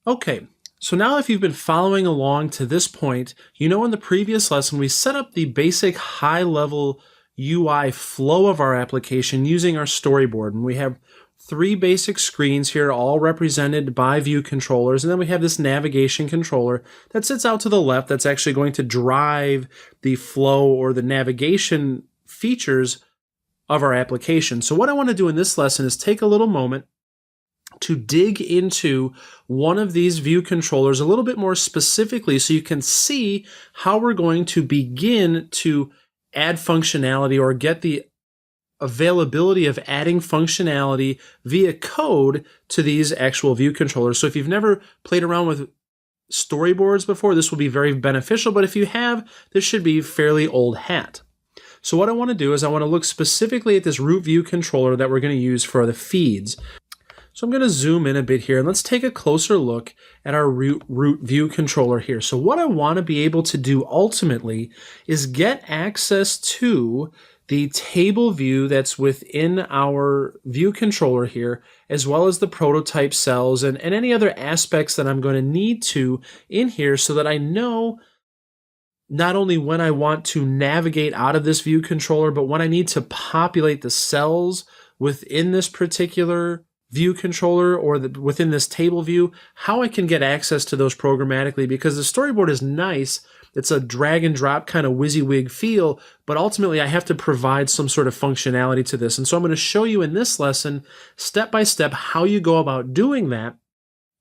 Okay, so now if you've been following along to this point, you know in the previous lesson we set up the basic high-level UI flow of our application using our storyboard. And we have three basic screens here, all represented by view controllers. And then we have this navigation controller that sits out to the left that's actually going to drive the flow or the navigation features of our application. So what I want to do in this lesson is take a little moment to dig into one of these view controllers a little bit more specifically so you can see how we're going to begin to add functionality or get the availability of adding functionality via code to these actual view controllers. So if you've never played around with storyboards before, this will be very beneficial, but if you have, this should be fairly old hat. So what I want to do is I want to look specifically at this root view controller that we're going to use for the feeds. So I'm going to zoom in a bit here and let's take a closer look at our root view controller here. So what I want to be able to do ultimately is get access to the table view that's within our view controller here, as well as the prototype cells and any other aspects that I'm going to need to in here so that I know not only when I want to navigate out of this view controller, but when I need to populate the cells within this particular view controller or within this table view, how I can get access to those programmatically, because the storyboard is nice. It's a drag and drop kind of WYSIWYG feel, but ultimately I have to provide some sort of functionality to this. And so I'm going to show you in this lesson, step by step, how you go about doing that.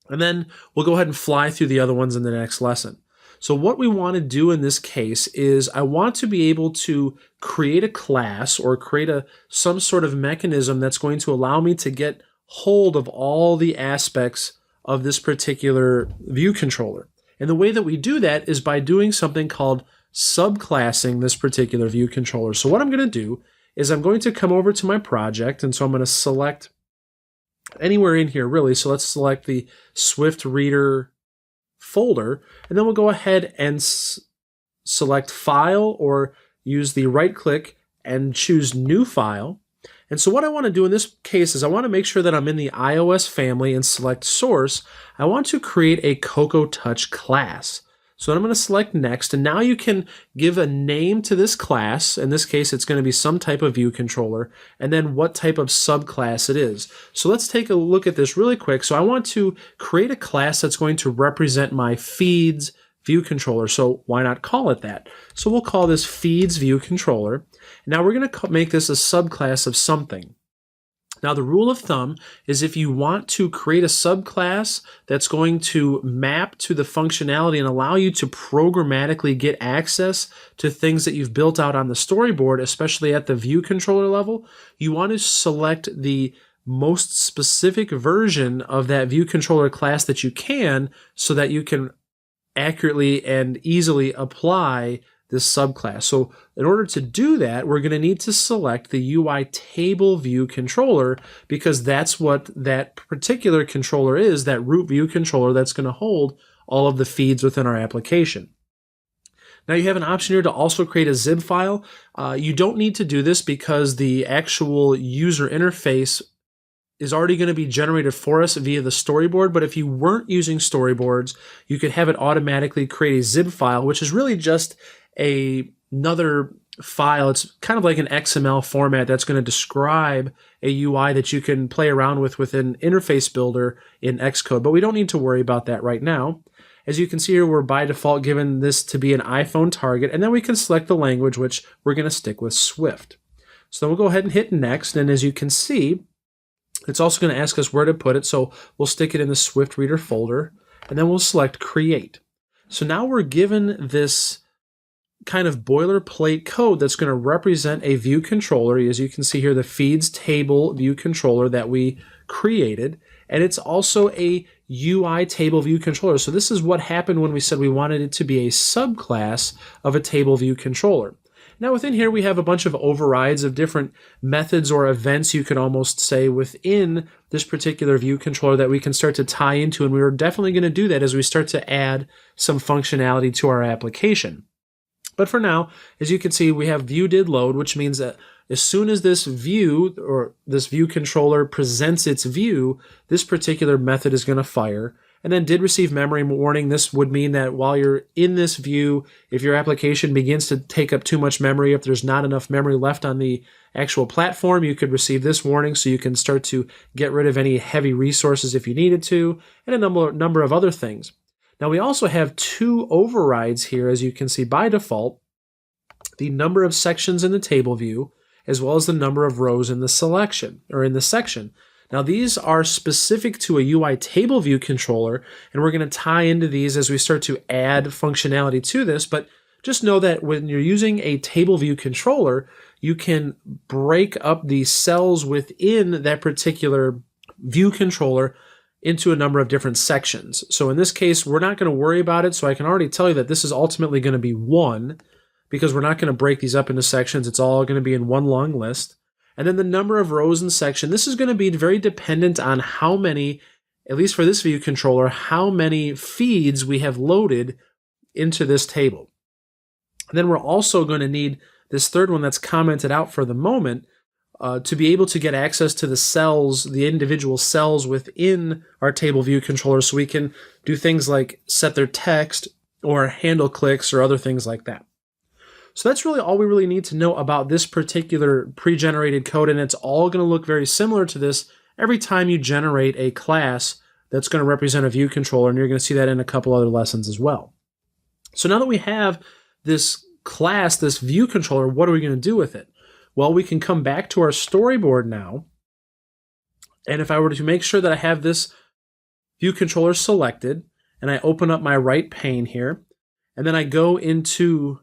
And then we'll go ahead and fly through the other ones in the next lesson. So what we want to do in this case is I want to be able to create a class or create some sort of mechanism that's going to allow me to get hold of all the aspects of this particular view controller. And the way that we do that is by doing something called subclassing this particular view controller. So what I'm going to do is I'm going to come over to my project, and so I'm going to select anywhere in here really. So let's select the Swift Reader folder, and then we'll go ahead and select File or use the right click and choose New File. And so what I want to do in this case is I want to make sure that I'm in the iOS family and select Source. I want to create a Cocoa Touch class. So I'm going to select Next, and now you can give a name to this class. In this case, it's going to be some type of view controller, and then what type of subclass it is. So let's take a look at this really quick. So I want to create a class that's going to represent my feeds view controller. So why not call it that? So we'll call this feeds view controller. Now we're going to make this a subclass of something. Now the rule of thumb is if you want to create a subclass that's going to map to the functionality and allow you to programmatically get access to things that you've built out on the storyboard, especially at the view controller level, you want to select the most specific version of that view controller class that you can so that you can accurately and easily apply this subclass. So in order to do that, we're going to need to select the UI table view controller, because that's what that particular controller is, that root view controller that's going to hold all of the feeds within our application. Now you have an option here to also create a zip file. You don't need to do this because the actual user interface is already going to be generated for us via the storyboard, but if you weren't using storyboards, you could have it automatically create a zip file, which is really just another file. It's kind of like an XML format that's going to describe a UI that you can play around with within Interface Builder in Xcode, but we don't need to worry about that right now. As you can see here, we're by default given this to be an iPhone target, and then we can select the language, which we're going to stick with Swift. So then we'll go ahead and hit Next, and as you can see, it's also going to ask us where to put it, so we'll stick it in the Swift Reader folder, and then we'll select Create. So now we're given this kind of boilerplate code that's going to represent a view controller. As you can see here, the feeds table view controller that we created, and it's also a UI table view controller. So this is what happened when we said we wanted it to be a subclass of a table view controller. Now within here we have a bunch of overrides of different methods or events, you could almost say, within this particular view controller that we can start to tie into, and we're definitely going to do that as we start to add some functionality to our application. But for now, as you can see, we have view did load, which means that as soon as this view or this view controller presents its view, this particular method is going to fire. And then did receive memory warning. This would mean that while you're in this view, if your application begins to take up too much memory, if there's not enough memory left on the actual platform, you could receive this warning so you can start to get rid of any heavy resources if you needed to, and a number of other things. Now we also have two overrides here, as you can see by default, the number of sections in the table view, as well as the number of rows in the selection, or in the section. Now these are specific to a UI table view controller, and we're going to tie into these as we start to add functionality to this, but just know that when you're using a table view controller, you can break up the cells within that particular view controller into a number of different sections. So in this case, we're not going to worry about it, so I can already tell you that this is ultimately going to be 1, because we're not going to break these up into sections. It's all going to be in one long list. And then the number of rows in section, this is going to be very dependent on how many, at least for this view controller, how many feeds we have loaded into this table. And then we're also going to need this third one that's commented out for the moment to be able to get access to the cells, the individual cells within our table view controller, so we can do things like set their text or handle clicks or other things like that. So that's really all we really need to know about this particular pre-generated code, and it's all going to look very similar to this every time you generate a class that's going to represent a view controller, and you're going to see that in a couple other lessons as well. So now that we have this class, this view controller, what are we going to do with it? Well, we can come back to our storyboard now, and if I were to make sure that I have this view controller selected, and I open up my right pane here, and then I go into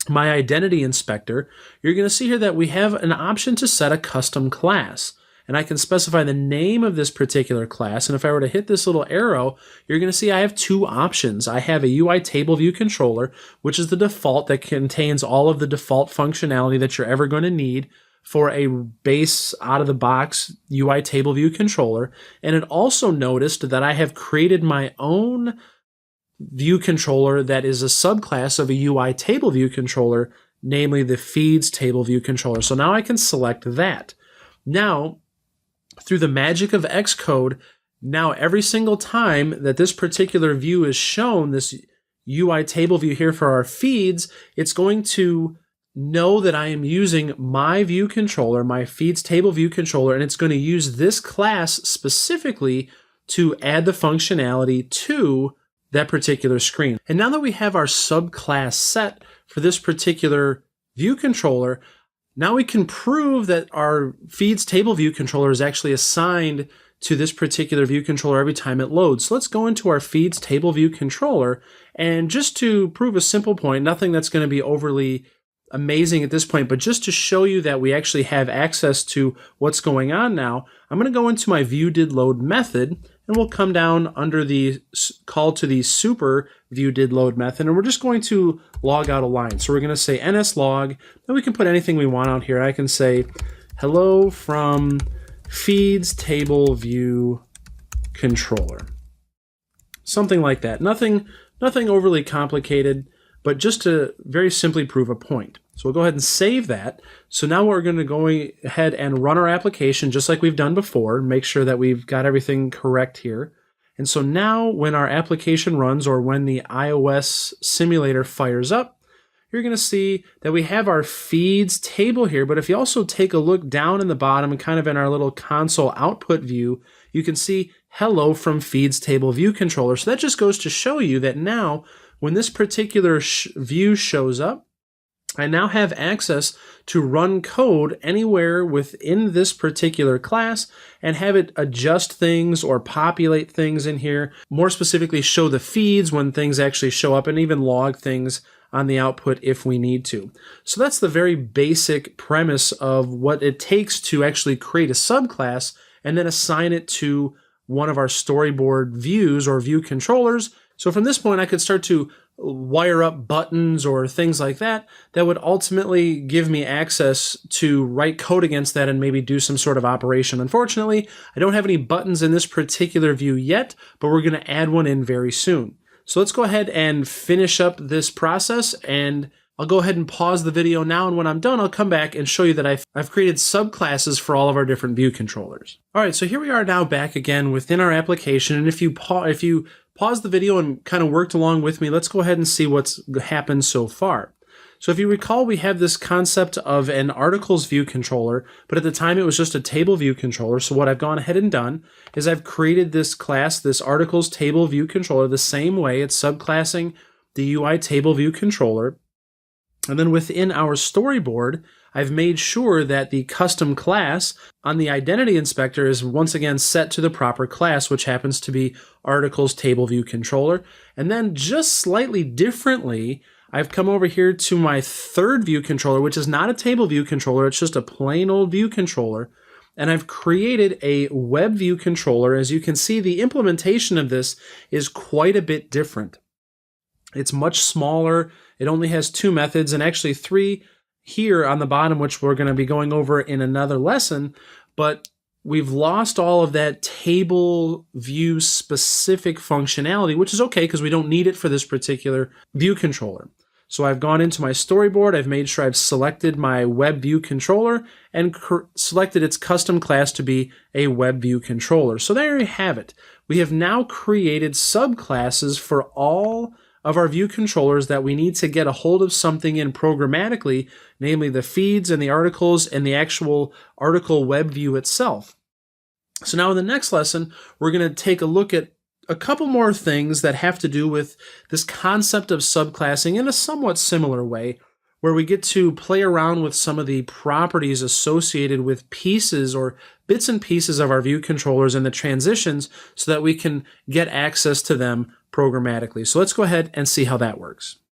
my identity inspector, you're going to see here that we have an option to set a custom class. And I can specify the name of this particular class. And if I were to hit this little arrow, you're going to see I have two options. I have a UI table view controller, which is the default that contains all of the default functionality that you're ever going to need for a base out-of-the-box UI table view controller. And it also noticed that I have created my own view controller that is a subclass of a UI table view controller, namely the feeds table view controller. So now I can select that. Now, through the magic of Xcode, now every single time that this particular view is shown, this UI table view here for our feeds, it's going to know that I am using my view controller, my feeds table view controller, and it's going to use this class specifically to add the functionality to that particular screen. And now that we have our subclass set for this particular view controller, now we can prove that our feeds table view controller is actually assigned to this particular view controller every time it loads. So let's go into our feeds table view controller, and just to prove a simple point, nothing that's going to be overly amazing at this point, but just to show you that we actually have access to what's going on now, I'm going to go into my view did load method, and we'll come down under the call to the super view did load method, and we're just going to log out a line. So we're going to say nslog, and we can put anything we want out here. I can say hello from feeds table view controller, something like that. Nothing overly complicated, but just to very simply prove a point. So we'll go ahead and save that. So now we're going to go ahead and run our application just like we've done before, make sure that we've got everything correct here. And so now when our application runs, or when the iOS simulator fires up, you're going to see that we have our feeds table here. But if you also take a look down in the bottom and kind of in our little console output view, you can see hello from feeds table view controller. So that just goes to show you that now when this particular view shows up, I now have access to run code anywhere within this particular class and have it adjust things or populate things in here. More specifically, show the feeds when things actually show up, and even log things on the output if we need to. So that's the very basic premise of what it takes to actually create a subclass and then assign it to one of our storyboard views or view controllers. So from this point, I could start to wire up buttons or things like that that would ultimately give me access to write code against that and maybe do some sort of operation. Unfortunately, I don't have any buttons in this particular view yet, but we're going to add one in very soon. So let's go ahead and finish up this process, and I'll go ahead and pause the video now, and when I'm done, I'll come back and show you that I've created subclasses for all of our different view controllers. All right, so here we are now back again within our application, and if you pause the video and kind of worked along with me, let's go ahead and see what's happened so far. So if you recall, we have this concept of an articles view controller, but at the time it was just a table view controller. So what I've gone ahead and done is I've created this class, this articles table view controller, the same way. It's subclassing the UI table view controller. And then within our storyboard, I've made sure that the custom class on the identity inspector is once again set to the proper class, which happens to be articles table view controller. And then just slightly differently, I've come over here to my third view controller, which is not a table view controller. It's just a plain old view controller. And I've created a web view controller. As you can see, the implementation of this is quite a bit different. It's much smaller. It only has 2 methods and actually 3 here on the bottom, which we're going to be going over in another lesson. But we've lost all of that table view specific functionality, which is okay because we don't need it for this particular view controller. So I've gone into my storyboard. I've made sure I've selected my web view controller and selected its custom class to be a web view controller. So there you have it. We have now created subclasses for all of our view controllers that we need to get a hold of something in programmatically, namely the feeds and the articles and the actual article web view itself. So now in the next lesson, we're going to take a look at a couple more things that have to do with this concept of subclassing in a somewhat similar way, where we get to play around with some of the properties associated with pieces or bits and pieces of our view controllers and the transitions so that we can get access to them programmatically. So let's go ahead and see how that works.